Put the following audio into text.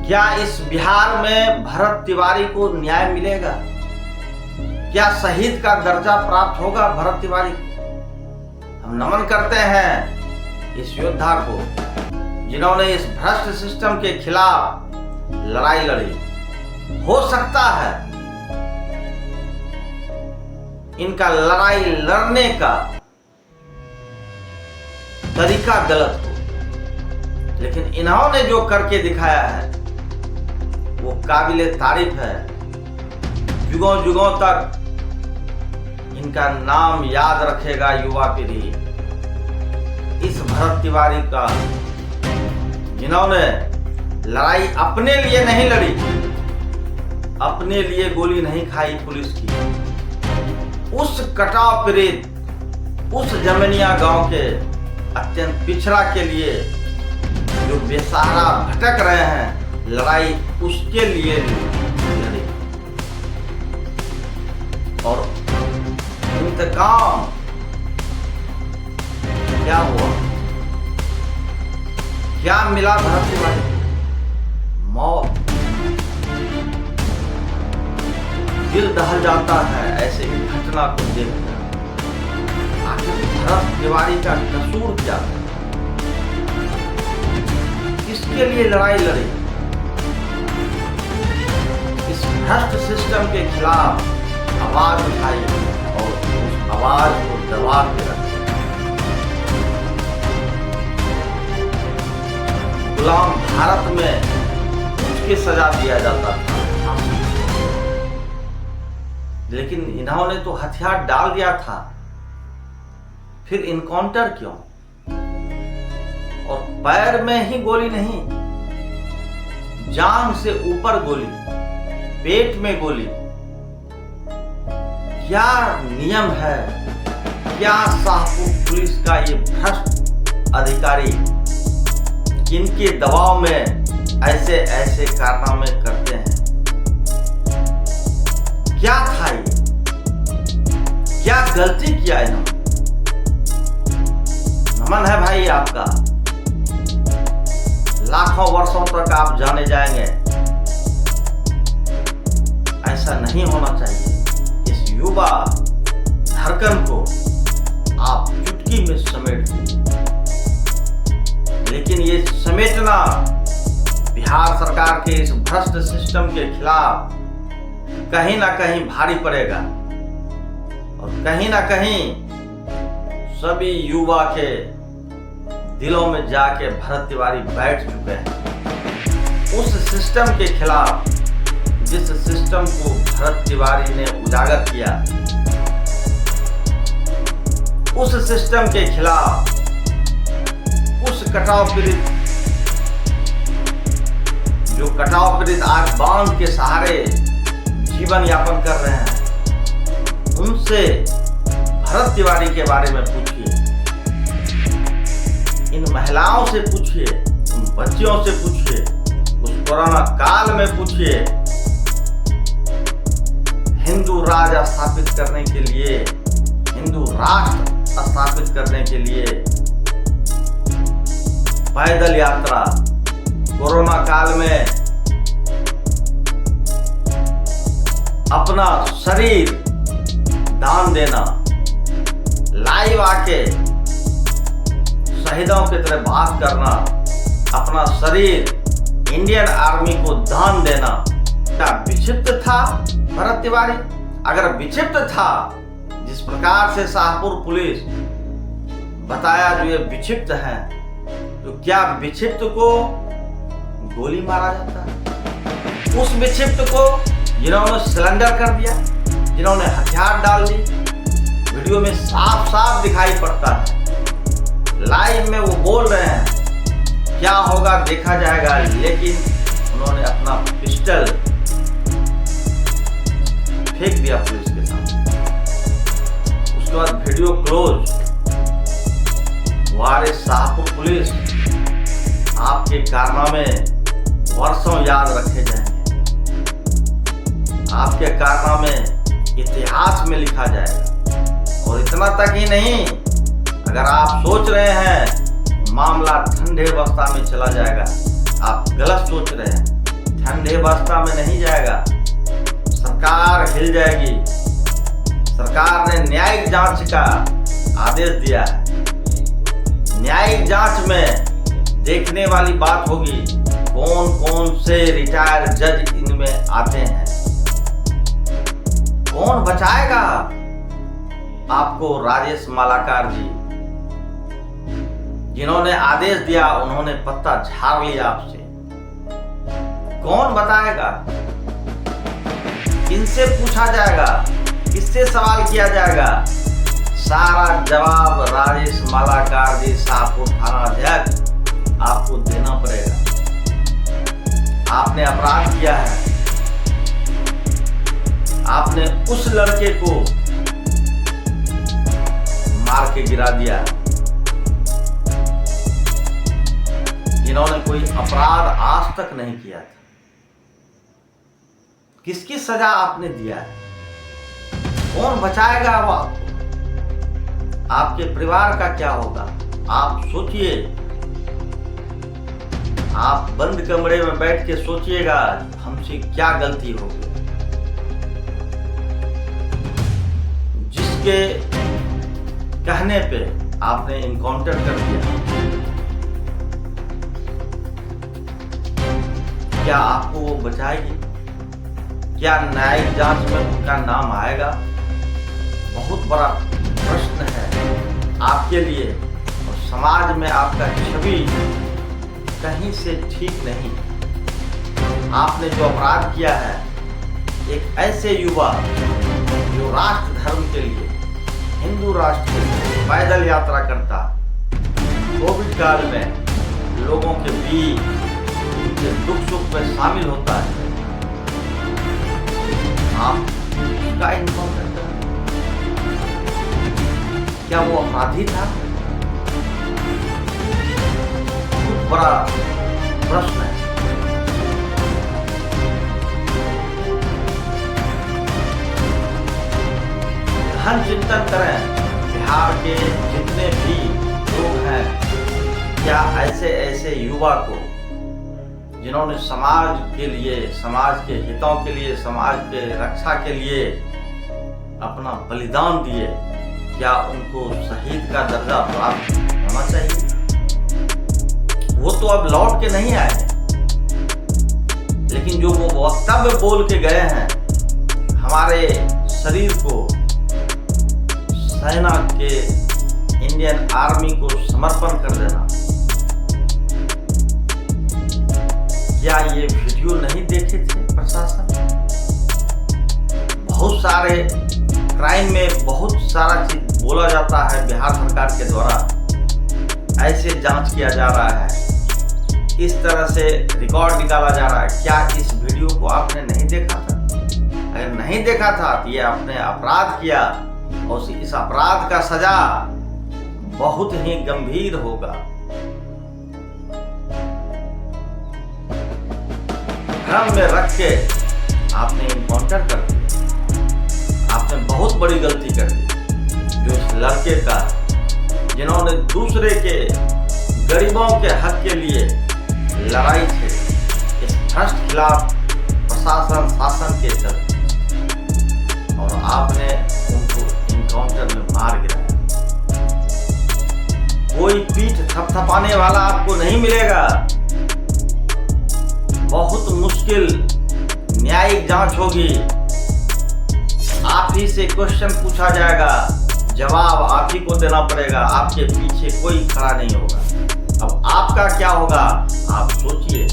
क्या इस बिहार में भरत तिवारी को न्याय मिलेगा? क्या शहीद का दर्जा प्राप्त होगा भरत तिवारी को? हम नमन करते हैं इस योद्धा को जिन्होंने इस भ्रष्ट सिस्टम के खिलाफ लड़ाई लड़ी। हो सकता है इनका लड़ाई लड़ने का तरीका गलत हो, लेकिन इन्होंने जो करके दिखाया है वो काबिले तारीफ है। युगों युगों तक इनका नाम याद रखेगा युवा पीढ़ी। इस भरत तिवारी का जिन्होंने लड़ाई अपने लिए नहीं लड़ी, अपने लिए गोली नहीं खाई पुलिस की, उस कटाव पीड़ित उस जमनिया गांव के अत्यंत पिछड़ा के लिए जो बेसहारा भटक रहे हैं, लड़ाई उसके लिए लड़ी। और इंतकाम क्या हुआ? क्या मिला भरत तिवारी को? मौत। दिल दहल जाता है ऐसे घटना को देखकर। आखिर भरत तिवारी का कसूर क्या था? किसके लिए लड़ाई लड़ी? इस भ्रष्ट सिस्टम के खिलाफ आवाज उठाई और उस आवाज को दबा के रखा। गुलाम भारत में उसकी सजा दिया जाता था, लेकिन इन्होंने तो हथियार डाल दिया था। फिर इनकाउंटर क्यों? और पैर में ही गोली नहीं, जांघ से ऊपर गोली, पेट में गोली। क्या नियम है? क्या शाहपुर पुलिस का ये भ्रष्ट अधिकारी किनके दबाव में ऐसे ऐसे कारनामे करते हैं? क्या था ये? क्या गलती किया इन्होंने? नमन है भाई आपका। लाखों वर्षों तक आप जाने जाएंगे। ऐसा नहीं होना चाहिए। इस युवा धड़कन को आप चुटकी में समेट दिए, लेकिन ये समेटना बिहार सरकार के इस भ्रष्ट सिस्टम के खिलाफ कहीं ना कहीं भारी पड़ेगा। और कहीं ना कहीं सभी युवा के दिलों में जाके भरत तिवारी बैठ चुके हैं। उस सिस्टम के खिलाफ जिस सिस्टम को भरत तिवारी ने उजागर किया, उस सिस्टम के खिलाफ उस कटाव पीड़ित जो कटाव पीड़ित आज बांध के सहारे जीवन यापन कर रहे हैं, उनसे भरत तिवारी के बारे में पूछिए। इन महिलाओं से पूछिए, उन बच्चियों से पूछिए, उस कोरोना काल में पूछिए। हिंदू राज स्थापित करने के लिए, हिंदू राष्ट्र स्थापित करने के लिए पैदल यात्रा, कोरोना काल में अपना शरीर दान देना, लाइव आके शहीदों की तरह बात करना, अपना शरीर इंडियन आर्मी को दान देना, क्या विक्षिप्त था भरत तिवारी? अगर विक्षिप्त था, जिस प्रकार से शाहपुर पुलिस बताया जो ये विक्षिप्त है, तो क्या विक्षिप्त को गोली मारा जाता? उस विक्षिप्त को जिन्होंने सिलेंडर कर दिया, जिन्होंने हथियार डाल दी, वीडियो में साफ साफ दिखाई पड़ता है। लाइव में वो बोल रहे हैं क्या होगा देखा जाएगा, लेकिन उन्होंने अपना पिस्टल फेंक दिया पुलिस के सामने। उसके बाद वीडियो क्लोज। वारे शाहपुर पुलिस, आपके कारनामे वर्षों याद रखे जाएंगे। आपके कारनामे इतिहास में लिखा जाएगा। और इतना तक ही नहीं, अगर आप सोच रहे हैं मामला ठंडे अवस्था में चला जाएगा, आप गलत सोच रहे हैं। अंधेवास्ता में नहीं जाएगा। सरकार हिल जाएगी। सरकार ने न्यायिक जांच का आदेश दिया है। न्यायिक जांच में देखने वाली बात होगी कौन कौन से रिटायर्ड जज इनमें आते हैं। कौन बचाएगा आपको? राजेश मालाकार जी, जिन्होंने आदेश दिया उन्होंने पत्ता झाड़ लिया आपसे। कौन बताएगा? किनसे पूछा जाएगा? किससे सवाल किया जाएगा? सारा जवाब राजेश मालाकार जी, शाहपुर थाना अध्यक्ष, आपको देना पड़ेगा। आपने अपराध किया है। आपने उस लड़के को मार के गिरा दिया जिन्होंने कोई अपराध आज तक नहीं किया था। किसकी सजा आपने दिया है? कौन बचाएगा अब आपको? आपके परिवार का क्या होगा? आप सोचिए। आप बंद कमरे में बैठ के सोचिएगा हमसे क्या गलती हो गई। जिसके कहने पे आपने इनकाउंटर कर दिया, क्या आपको वो बचाएगी? क्या न्यायिक जांच में उनका नाम आएगा? बहुत बड़ा प्रश्न है आपके लिए। और समाज में आपका छवि कहीं से ठीक नहीं। आपने जो अपराध किया है, एक ऐसे युवा जो राष्ट्र धर्म के लिए, हिंदू राष्ट्र के लिए पैदल यात्रा करता, कोविड काल में लोगों के बीच उनके दुख सुख में शामिल होता है, आप उसका इन्फॉर्म करते हैं। क्या वो अपराधी था? बहुत बड़ा प्रश्न है। गहन चिंतन करें। बिहार के जितने भी लोग हैं, क्या ऐसे ऐसे युवा को जिन्होंने समाज के लिए, समाज के हितों के लिए, समाज के रक्षा के लिए अपना बलिदान दिए, क्या उनको शहीद का दर्जा प्राप्त होना चाहिए? वो तो अब लौट के नहीं आए, लेकिन जो वो वक्तव्य बोल के गए हैं, हमारे शरीर को सेना के, इंडियन आर्मी को समर्पण कर देना, क्या ये वीडियो नहीं देखे थे प्रशासन? बहुत सारे क्राइम में बहुत सारा चीज बोला जाता है बिहार सरकार के द्वारा। ऐसे जांच किया जा रहा है, इस तरह से रिकॉर्ड निकाला जा रहा है। क्या इस वीडियो को आपने नहीं देखा था? अगर नहीं देखा था तो ये आपने अपराध किया, और इस अपराध का सजा बहुत ही गंभीर होगा। ध्यान में रख के आपने इनकाउंटर कर दिया। आपने बहुत बड़ी गलती कर दी। जो इस लड़के का, जिन्होंने दूसरे के, गरीबों के हक के लिए लड़ाई थे, इस भ्रष्ट खिलाफ प्रशासन शासन के चलते, और आपने उनको इनकाउंटर में मार गिराया। कोई पीठ थपथपाने वाला आपको नहीं मिलेगा। बहुत मुश्किल न्यायिक जांच होगी। आप ही से क्वेश्चन पूछा जाएगा, जवाब आप ही को देना पड़ेगा। आपके पीछे कोई खड़ा नहीं होगा। अब आपका क्या होगा, आप सोचिए।